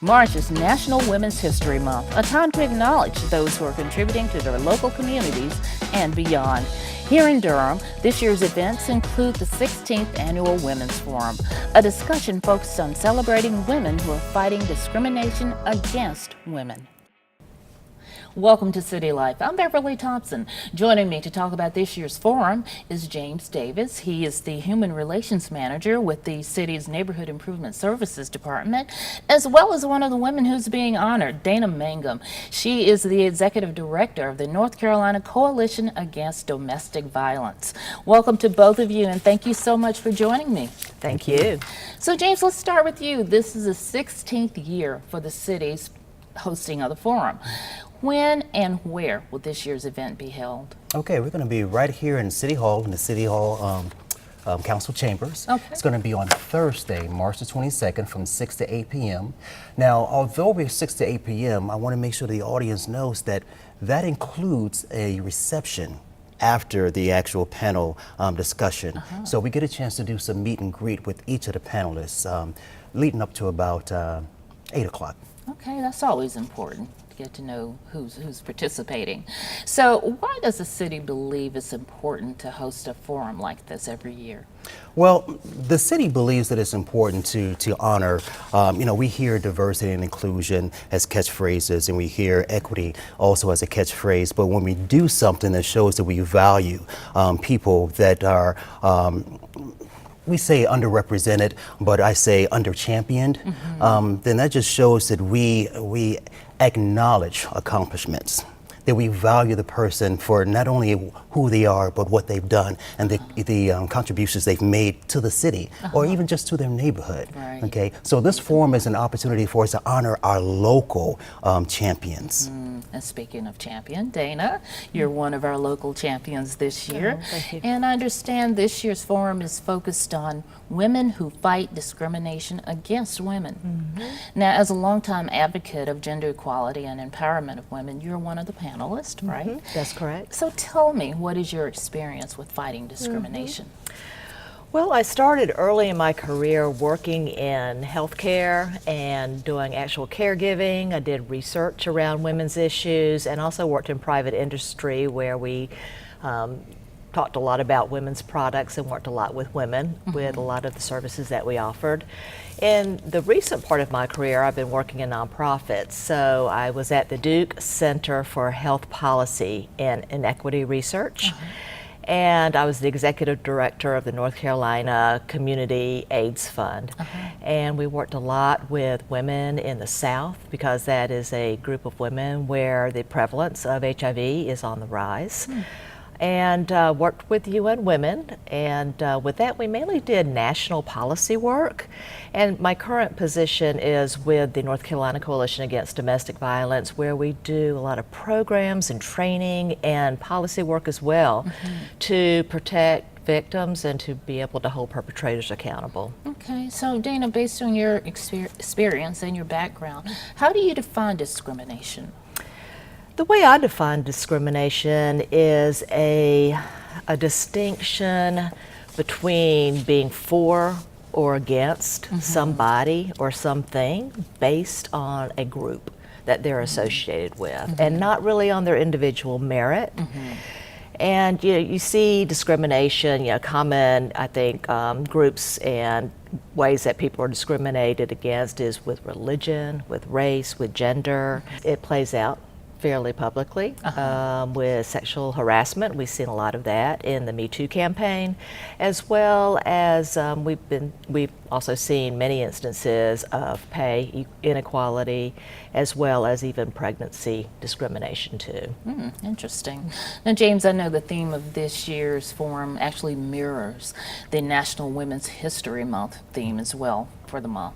March is National Women's History Month, a time to acknowledge those who are contributing to their local communities and beyond. Here in Durham, this year's events include the 16th Annual Women's Forum, a discussion focused on celebrating women who are fighting discrimination against women. Welcome to City Life. I'm Beverly Thompson. Joining me to talk about this year's forum is James Davis. He is the Human Relations Manager with the city's Neighborhood Improvement Services Department, as well as one of the women who's being honored, Dana Mangum. She is the Executive Director of the North Carolina Coalition Against Domestic Violence. Welcome to both of you, and thank you so much for joining me. Thank you. So James, let's start with you. This is the 16th year for the city's hosting of the forum. When and where will this year's event be held? Okay, we're going to be right here in City Hall, in the City Hall Council Chambers. Okay. It's going to be on Thursday, March the 22nd from 6 to 8 p.m. Now, although we're 6 to 8 p.m., I want to make sure the audience knows that that includes a reception after the actual panel discussion. So we get a chance to do some meet and greet with each of the panelists leading up to about 8 o'clock. Okay, that's always important. Get to know who's participating. So why does the city believe it's important to host a forum like this every year? Well, the city believes that it's important to honor, we hear diversity and inclusion as catchphrases, and we hear equity also as a catchphrase, but when we do something that shows that we value people that are we say underrepresented, but I say under-championed, then that just shows that we acknowledge accomplishments, that we value the person for not only who they are, but what they've done and the contributions they've made to the city or even just to their neighborhood. Right. Okay, so this forum is an opportunity for us to honor our local champions. And speaking of champion, Dana, you're one of our local champions this year. Thank you. And I understand this year's forum is focused on women who fight discrimination against women. Now, as a longtime advocate of gender equality and empowerment of women, you're one of the panelists, right? That's correct. So tell me, what is your experience with fighting discrimination? Well, I started early in my career working in healthcare and doing actual caregiving. I did research around women's issues and also worked in private industry where we talked a lot about women's products and worked a lot with women with a lot of the services that we offered. In the recent part of my career, I've been working in nonprofits. So I was at the Duke Center for Health Policy and Inequity Research. And I was the executive director of the North Carolina Community AIDS Fund. And we worked a lot with women in the South because that is a group of women where the prevalence of HIV is on the rise. And worked with UN Women, and with that we mainly did national policy work. And my current position is with the North Carolina Coalition Against Domestic Violence, where we do a lot of programs and training and policy work as well to protect victims and to be able to hold perpetrators accountable. Okay, so Dana, based on your experience and your background, how do you define discrimination? The way I define discrimination is a distinction between being for or against somebody or something based on a group that they're associated with and not really on their individual merit. And you see discrimination, common, I think, groups and ways that people are discriminated against is with religion, with race, with gender. It plays out fairly publicly with sexual harassment. We've seen a lot of that in the Me Too campaign, as well as we've also seen many instances of pay inequality, as well as even pregnancy discrimination too. Interesting. Now, James, I know the theme of this year's forum actually mirrors the National Women's History Month theme as well for the month.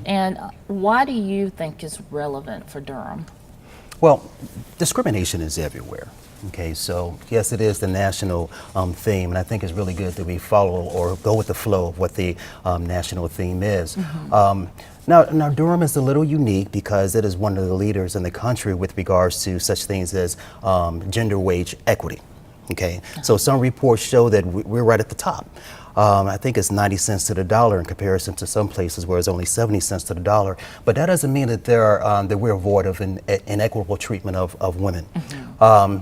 And why do you think is relevant for Durham? Well, discrimination is everywhere. Okay, so yes, it is the national theme, and I think it's really good that we follow or go with the flow of what the national theme is. Now, Durham is a little unique because it is one of the leaders in the country with regards to such things as gender wage equity. Okay, so some reports show that we're right at the top. I think it's 90 cents to the dollar in comparison to some places where it's only 70 cents to the dollar. But that doesn't mean that that we're void of inequitable treatment of women.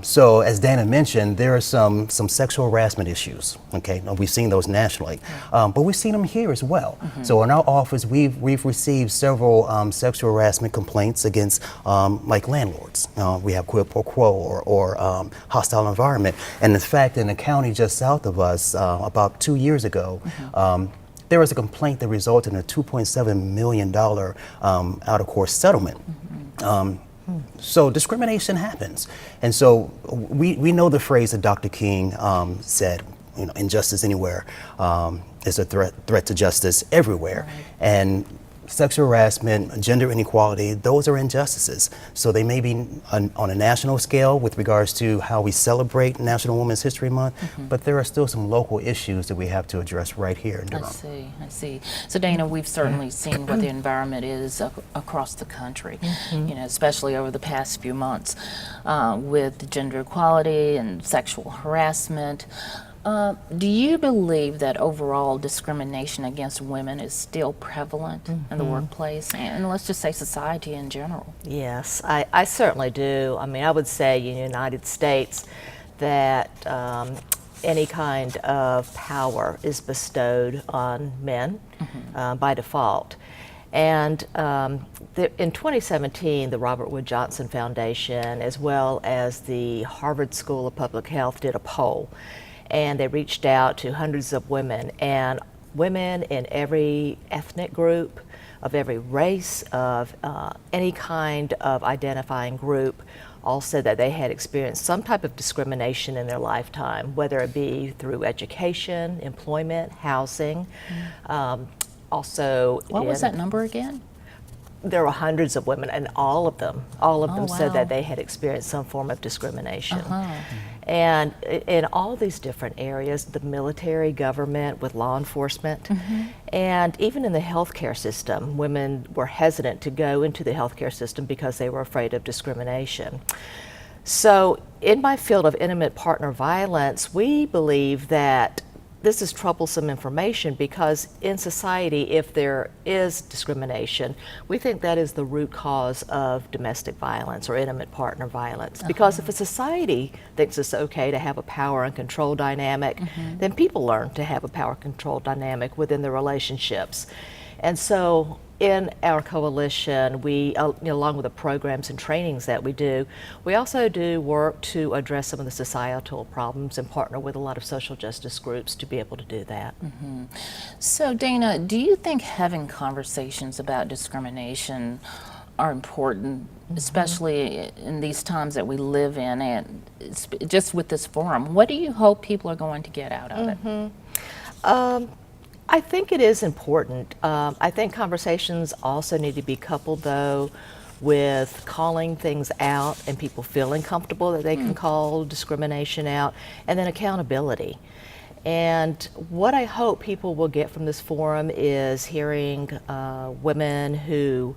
So as Dana mentioned, there are some sexual harassment issues. Okay, now, we've seen those nationally, but we've seen them here as well. So in our office, we've received several sexual harassment complaints against like landlords. We have quid pro quo or hostile environment. And in fact, in the county just south of us, about 2 years ago, there was a complaint that resulted in a $2.7 million out-of-court settlement. So discrimination happens. And so we know the phrase that Dr. King said, injustice anywhere is a threat to justice everywhere. Right. And sexual harassment, gender inequality, those are injustices. So they may be on a national scale with regards to how we celebrate National Women's History Month, but there are still some local issues that we have to address right here in Durham. I see. So Dana, we've certainly seen what the environment is across the country, especially over the past few months with gender equality and sexual harassment. Do you believe that overall discrimination against women is still prevalent in the workplace and let's just say society in general? Yes, I certainly do. I mean, I would say in the United States that any kind of power is bestowed on men by default. And in 2017, the Robert Wood Johnson Foundation, as well as the Harvard School of Public Health, did a poll. And they reached out to hundreds of women, and women in every ethnic group, of every race, of any kind of identifying group, all said that they had experienced some type of discrimination in their lifetime, whether it be through education, employment, housing. Also, what was that number again? There were hundreds of women, and all of them said wow. that they had experienced some form of discrimination. And in all these different areas, the military, government, with law enforcement, and even in the healthcare system, women were hesitant to go into the healthcare system because they were afraid of discrimination. So in my field of intimate partner violence, we believe that this is troublesome information because in society, if there is discrimination, we think that is the root cause of domestic violence or intimate partner violence. Because if a society thinks it's okay to have a power and control dynamic, then people learn to have a power control dynamic within their relationships. And so in our coalition, we, along with the programs and trainings that we do, we also do work to address some of the societal problems and partner with a lot of social justice groups to be able to do that. So Dana, do you think having conversations about discrimination are important, especially in these times that we live in, and just with this forum? What do you hope people are going to get out of it? I think it is important. I think conversations also need to be coupled, though, with calling things out and people feeling comfortable that they can call discrimination out, and then accountability. And what I hope people will get from this forum is hearing women who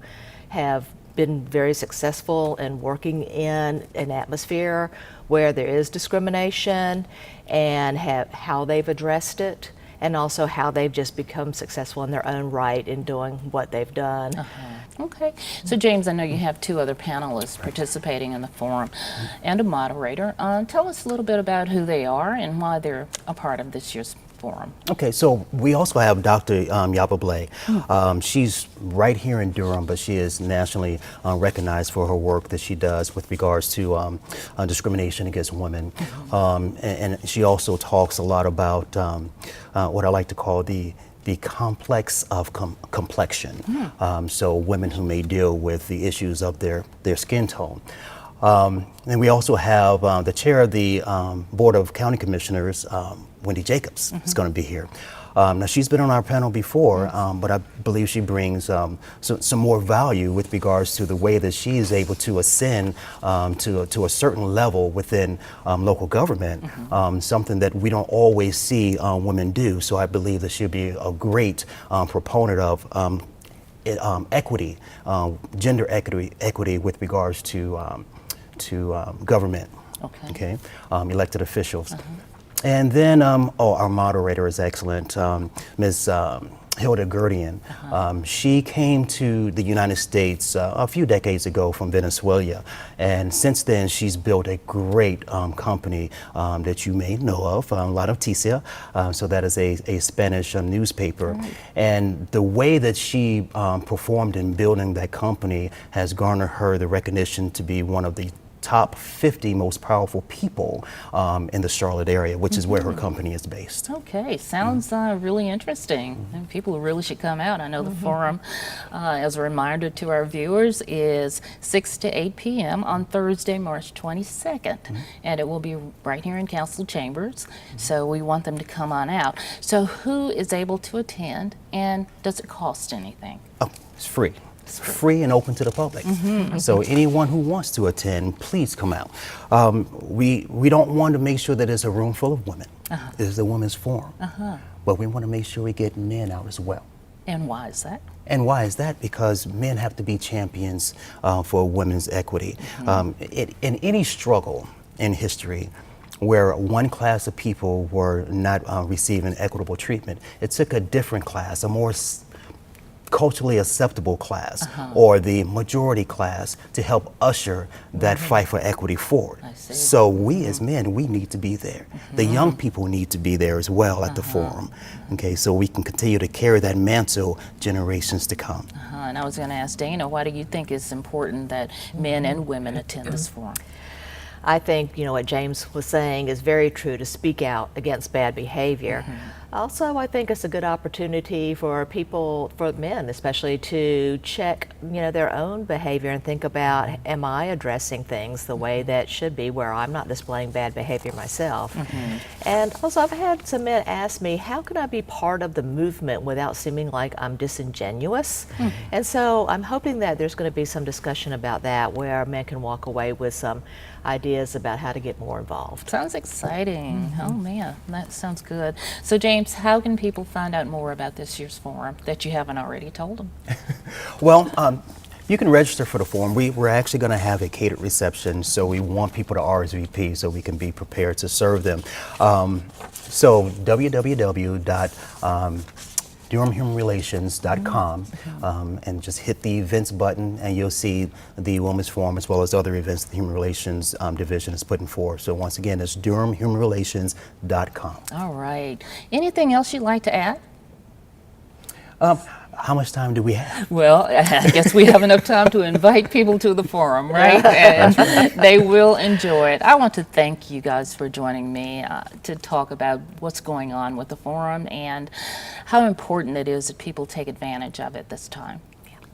have been very successful in working in an atmosphere where there is discrimination and how they've addressed it, and also how they've just become successful in their own right in doing what they've done. Okay, so James, I know you have two other panelists participating in the forum and a moderator. Tell us a little bit about who they are and why they're a part of this year's forum. Okay, so we also have Dr. Beverly. She's right here in Durham, but she is nationally recognized for her work that she does with regards to discrimination against women. And she also talks a lot about what I like to call the complex of complexion. So women who may deal with the issues of their skin tone. And we also have the chair of the Board of County Commissioners, Wendy Jacobs, is going to be here. Now she's been on our panel before, but I believe she brings some more value with regards to the way that she is able to ascend to a certain level within local government, something that we don't always see women do. So I believe that she'll be a great proponent of equity, gender equity with regards to government, elected officials. And then, our moderator is excellent, Ms. Hilda Gurdian. She came to the United States a few decades ago from Venezuela, and since then she's built a great company that you may know of, La Noticia. So that is a Spanish newspaper. Right. And the way that she performed in building that company has garnered her the recognition to be one of the top 50 most powerful people in the Charlotte area, which is where her company is based. Okay, sounds really interesting. And people really should come out. I know the forum, as a reminder to our viewers, is 6 to 8 p.m. on Thursday, March 22nd. And it will be right here in Council Chambers. So we want them to come on out. So who is able to attend, and does it cost anything? Oh, it's free. Free and open to the public. So anyone who wants to attend, please come out. We don't want to make sure that there's a room full of women. This is a women's forum. But we want to make sure we get men out as well. And why is that? And why is that? Because men have to be champions for women's equity. In any struggle in history where one class of people were not receiving equitable treatment, it took a different class, a more culturally acceptable class, or the majority class, to help usher that fight for equity forward. So we as men, we need to be there. The young people need to be there as well at the forum, okay, so we can continue to carry that mantle generations to come. And I was going to ask Dana, why do you think it's important that men and women attend this forum? I think, what James was saying is very true, to speak out against bad behavior. Also, I think it's a good opportunity for people, for men especially, to check, their own behavior and think about, am I addressing things the way that should be, where I'm not displaying bad behavior myself? And also, I've had some men ask me, how can I be part of the movement without seeming like I'm disingenuous? And so I'm hoping that there's going to be some discussion about that, where men can walk away with some ideas about how to get more involved. Sounds exciting. Oh man, that sounds good. So James, how can people find out more about this year's forum that you haven't already told them? Well, you can register for the forum. We're actually going to have a catered reception, so we want people to RSVP so we can be prepared to serve them. So www.durhamhumanrelations.com and just hit the events button, and you'll see the Women's Forum as well as other events the Human Relations Division is putting forth. So once again, it's durhamhumanrelations.com. All right. Anything else you'd like to add? How much time do we have? Well, I guess we have enough time to invite people to the forum, right? And they will enjoy it. I want to thank you guys for joining me to talk about what's going on with the forum and how important it is that people take advantage of it this time.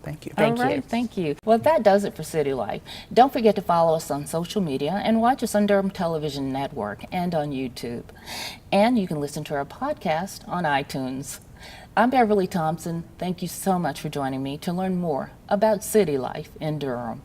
Thank you. All right, thank you. Well, that does it for City Life. Don't forget to follow us on social media and watch us on Durham Television Network and on YouTube. And you can listen to our podcast on iTunes. I'm Beverly Thompson. Thank you so much for joining me to learn more about City Life in Durham.